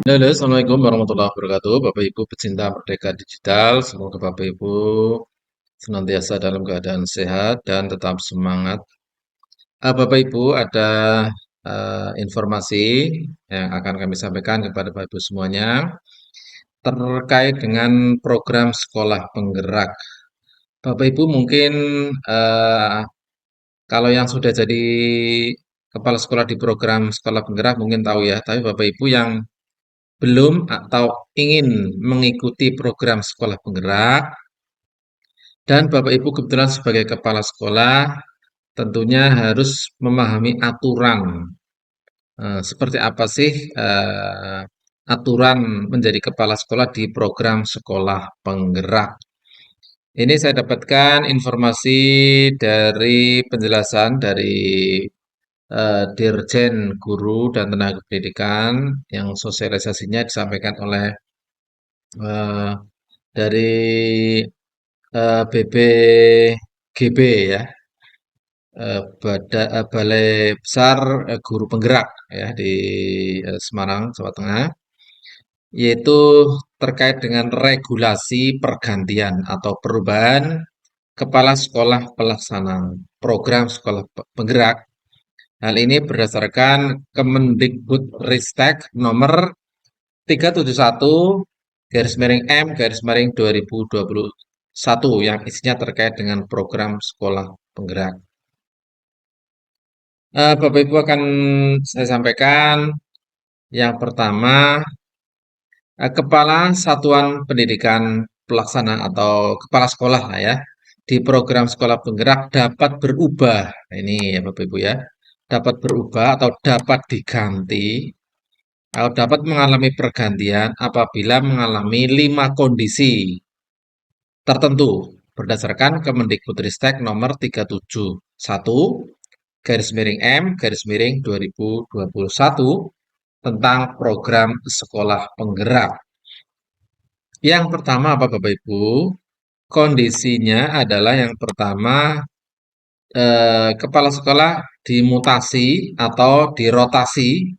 Halo, Assalamualaikum warahmatullahi wabarakatuh. Bapak Ibu pecinta Merdeka Digital, semoga Bapak Ibu senantiasa dalam keadaan sehat dan tetap semangat. Bapak Ibu ada informasi yang akan kami sampaikan kepada Bapak Ibu semuanya terkait dengan program sekolah penggerak. Bapak Ibu mungkin eh, kalau yang sudah jadi kepala sekolah di program sekolah penggerak mungkin tahu ya, tapi Bapak Ibu yang belum atau ingin mengikuti program sekolah penggerak dan Bapak Ibu kebetulan sebagai kepala sekolah tentunya harus memahami aturan. Seperti apa sih aturan menjadi kepala sekolah di program sekolah penggerak. Ini saya dapatkan informasi dari penjelasan dari Dirjen Guru dan Tenaga Pendidikan yang sosialisasinya disampaikan oleh eh, dari BPGB ya, Balai Besar Guru Penggerak ya di Semarang, Jawa Tengah, yaitu terkait dengan regulasi pergantian atau perubahan kepala sekolah pelaksana program sekolah penggerak. Hal ini berdasarkan Kemendikbudristek nomor 371 garis miring M garis miring 2021 yang isinya terkait dengan program sekolah penggerak. Bapak Ibu akan saya sampaikan yang pertama, Kepala Satuan Pendidikan Pelaksana atau kepala sekolah lah ya di program sekolah penggerak dapat berubah. Nah, ini ya Bapak Ibu ya, dapat berubah atau dapat diganti atau dapat mengalami pergantian apabila mengalami 5 kondisi tertentu berdasarkan Kemendikbudristek nomor 371 garis miring M garis miring 2021 tentang program sekolah penggerak. Yang pertama apa Bapak Ibu? Kondisinya adalah yang pertama kepala sekolah dimutasi atau dirotasi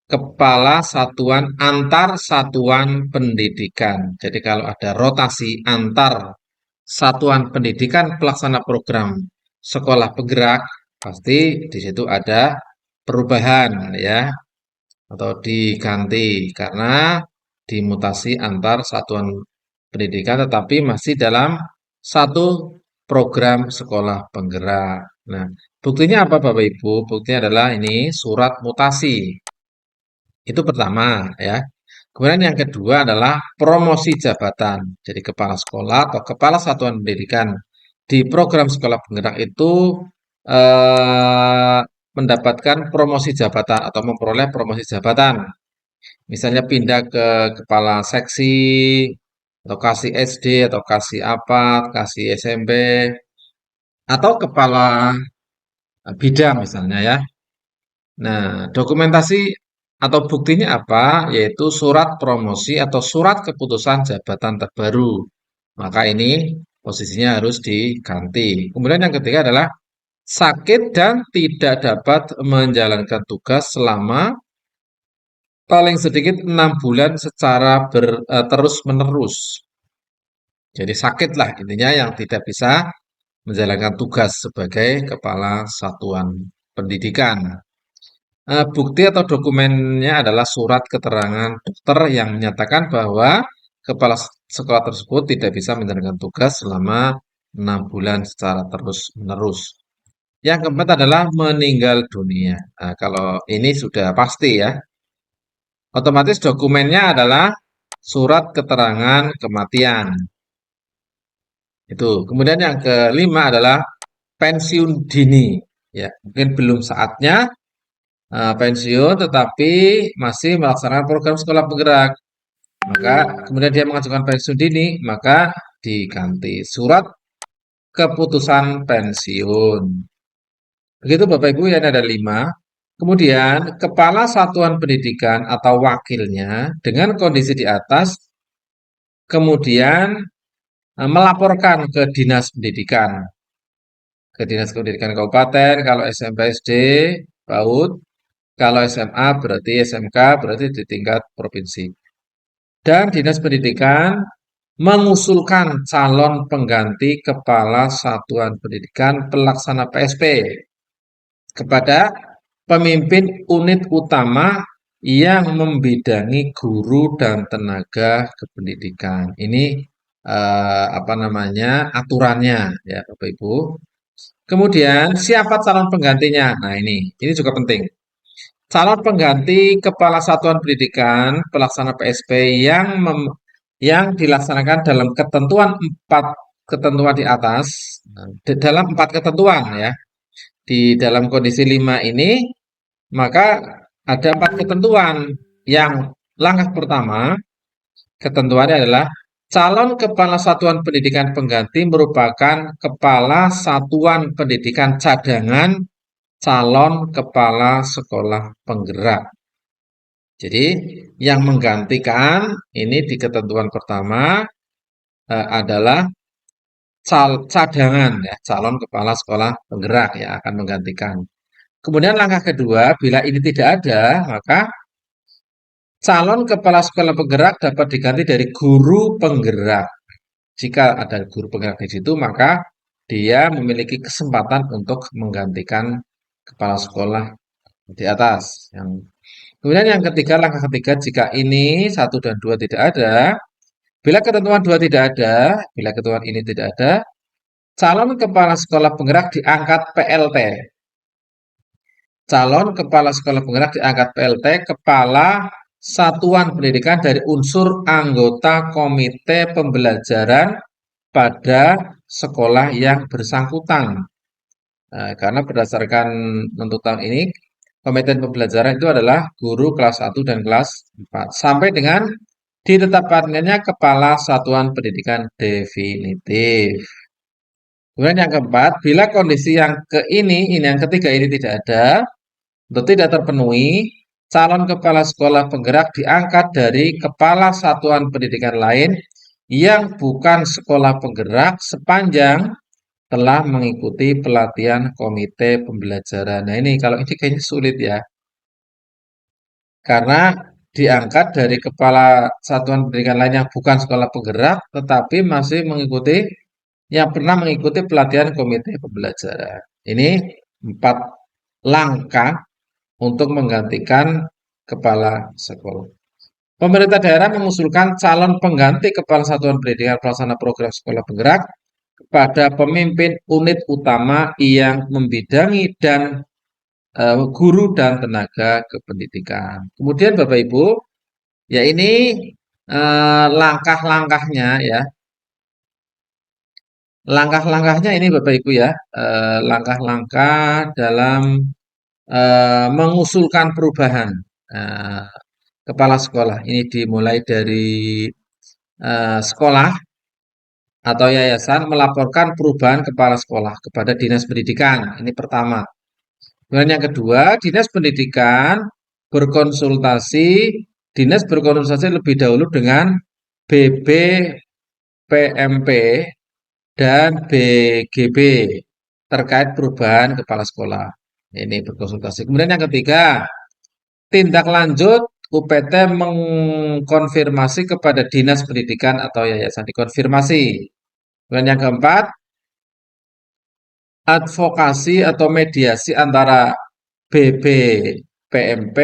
kepala satuan antar satuan pendidikan. Jadi kalau ada rotasi antar satuan pendidikan pelaksana program sekolah penggerak, pasti di situ ada perubahan ya atau diganti karena dimutasi antar satuan pendidikan tetapi masih dalam satu program sekolah penggerak. Nah, buktinya apa Bapak Ibu? Buktinya adalah ini surat mutasi. Itu pertama ya. Kemudian yang kedua adalah promosi jabatan. Jadi kepala sekolah atau kepala satuan pendidikan di program sekolah penggerak itu mendapatkan promosi jabatan atau memperoleh promosi jabatan. Misalnya pindah ke kepala seksi atau kasih SD atau kasih apa, kasih SMP atau kepala bidang misalnya ya. Nah, dokumentasi atau buktinya apa? Yaitu surat promosi atau surat keputusan jabatan terbaru. Maka ini posisinya harus diganti. Kemudian yang ketiga adalah sakit dan tidak dapat menjalankan tugas selama paling sedikit 6 bulan secara terus-menerus. Jadi sakit lah intinya yang tidak bisa menjalankan tugas sebagai kepala satuan pendidikan. Bukti atau dokumennya adalah surat keterangan dokter yang menyatakan bahwa kepala sekolah tersebut tidak bisa menjalankan tugas selama 6 bulan secara terus-menerus. Yang keempat adalah meninggal dunia. Nah, kalau ini sudah pasti ya, otomatis dokumennya adalah surat keterangan kematian. Itu. Kemudian yang kelima adalah pensiun dini. Ya, mungkin belum saatnya pensiun tetapi masih melaksanakan program sekolah penggerak. Maka kemudian dia mengajukan pensiun dini, maka diganti surat keputusan pensiun. Begitu Bapak Ibu ya ada 5. Kemudian kepala satuan pendidikan atau wakilnya dengan kondisi di atas kemudian melaporkan ke dinas pendidikan, ke dinas pendidikan kabupaten kalau SMP SD PAUD Kalau SMA berarti SMK berarti di tingkat provinsi. Dan Dinas Pendidikan mengusulkan calon pengganti Kepala Satuan Pendidikan Pelaksana PSP kepada pemimpin unit utama yang membidangi guru dan tenaga kependidikan. Ini apa namanya aturannya ya Bapak Ibu. Kemudian siapa calon penggantinya? Nah ini juga penting. Calon pengganti Kepala Satuan Pendidikan Pelaksana PSP yang dilaksanakan dalam empat ketentuan di atas, dalam empat ketentuan ya. Di dalam kondisi 5 ini, maka ada empat ketentuan. Yang langkah pertama, ketentuannya adalah calon kepala satuan pendidikan pengganti merupakan kepala satuan pendidikan cadangan calon kepala sekolah penggerak. Jadi yang menggantikan ini di ketentuan pertama adalah cadangan ya, calon kepala sekolah penggerak yang akan menggantikan. Kemudian langkah kedua, bila ini tidak ada, maka calon kepala sekolah penggerak dapat diganti dari guru penggerak. Jika ada guru penggerak di situ, maka dia memiliki kesempatan untuk menggantikan kepala sekolah di atas. Kemudian yang ketiga, langkah ketiga, jika ini 1 dan 2 tidak ada, bila ketentuan 2 tidak ada, bila ketentuan ini tidak ada, calon kepala sekolah penggerak diangkat PLT. Calon kepala sekolah penggerak diangkat PLT kepala satuan pendidikan dari unsur anggota komite pembelajaran pada sekolah yang bersangkutan. Nah, karena berdasarkan tuntutan ini, komite pembelajaran itu adalah guru kelas 1 dan kelas 4. Sampai dengan ditetapkannya kepala satuan pendidikan definitif. Kemudian yang keempat, bila kondisi yang ini yang ketiga ini tidak ada, atau tidak terpenuhi, calon kepala sekolah penggerak diangkat dari kepala satuan pendidikan lain yang bukan sekolah penggerak sepanjang telah mengikuti pelatihan komite pembelajaran. Nah ini kalau ini kayaknya sulit ya, karena diangkat dari kepala satuan pendidikan lain yang bukan sekolah penggerak, tetapi masih mengikuti yang pernah mengikuti pelatihan komite pembelajaran. Ini 4 langkah untuk menggantikan kepala sekolah. Pemerintah daerah mengusulkan calon pengganti kepala satuan pendidikan pelaksana program sekolah penggerak kepada pemimpin unit utama yang membidangi dan guru dan tenaga kependidikan. Kemudian Bapak Ibu, ya ini langkah-langkahnya ya. Langkah-langkahnya ini Bapak Ibu ya, langkah-langkah dalam mengusulkan perubahan kepala sekolah. Ini dimulai dari sekolah atau yayasan melaporkan perubahan kepala sekolah kepada Dinas Pendidikan. Ini pertama. Kemudian yang kedua, berkonsultasi, Dinas berkonsultasi lebih dahulu dengan BBPMP dan BGB terkait perubahan kepala sekolah. Ini berkonsultasi. Kemudian yang ketiga, tindak lanjut UPT mengkonfirmasi kepada Dinas Pendidikan atau yayasan dikonfirmasi. Kemudian yang keempat, advokasi atau mediasi antara BBPMP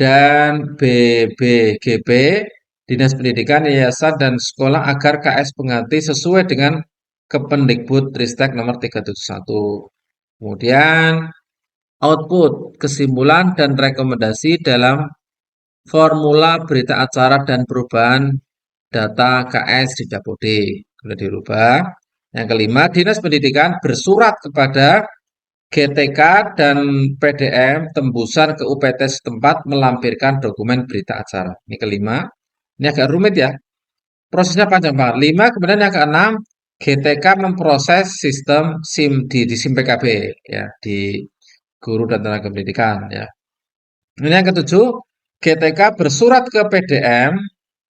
dan BBGB, Dinas Pendidikan, Yayasan, dan Sekolah agar KS pengganti sesuai dengan Kependikbud-Ristek nomor 371. Kemudian output, kesimpulan, dan rekomendasi dalam formula berita acara dan perubahan data KS di Dapodik. Sudah dirubah. Yang kelima, Dinas Pendidikan bersurat kepada GTK dan PDM tembusan ke UPT setempat melampirkan dokumen berita acara. Ini kelima. Ini agak rumit ya. Prosesnya panjang banget. 5, kemudian yang keenam, GTK memproses sistem SIM di SIM PKB ya, di guru dan tenaga pendidikan ya. Kemudian yang ketujuh, GTK bersurat ke PDM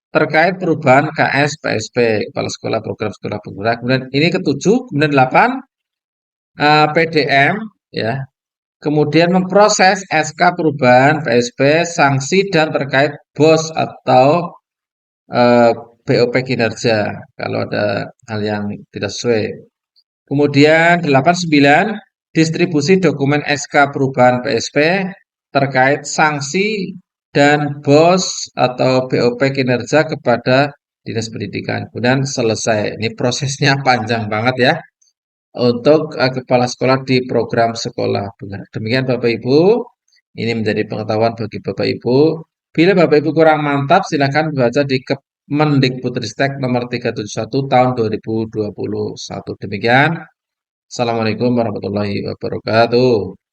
terkait perubahan KS PSP, Kepala Sekolah Program Sekolah Penggerak. Kemudian ini ketujuh, kemudian 8, PDM ya. Kemudian memproses SK perubahan PSP, sanksi dan terkait BOS atau eh, BOP kinerja kalau ada hal yang tidak sesuai. Kemudian 89 distribusi dokumen SK perubahan PSP terkait sanksi dan BOS atau BOP kinerja kepada Dinas Pendidikan. Kemudian selesai. Ini prosesnya panjang banget ya untuk kepala sekolah di program sekolah. Demikian Bapak Ibu, ini menjadi pengetahuan bagi Bapak Ibu. Bila Bapak Ibu kurang mantap, silakan baca di Kemendikbudristek nomor 371 tahun 2021. Demikian. Assalamualaikum warahmatullahi wabarakatuh.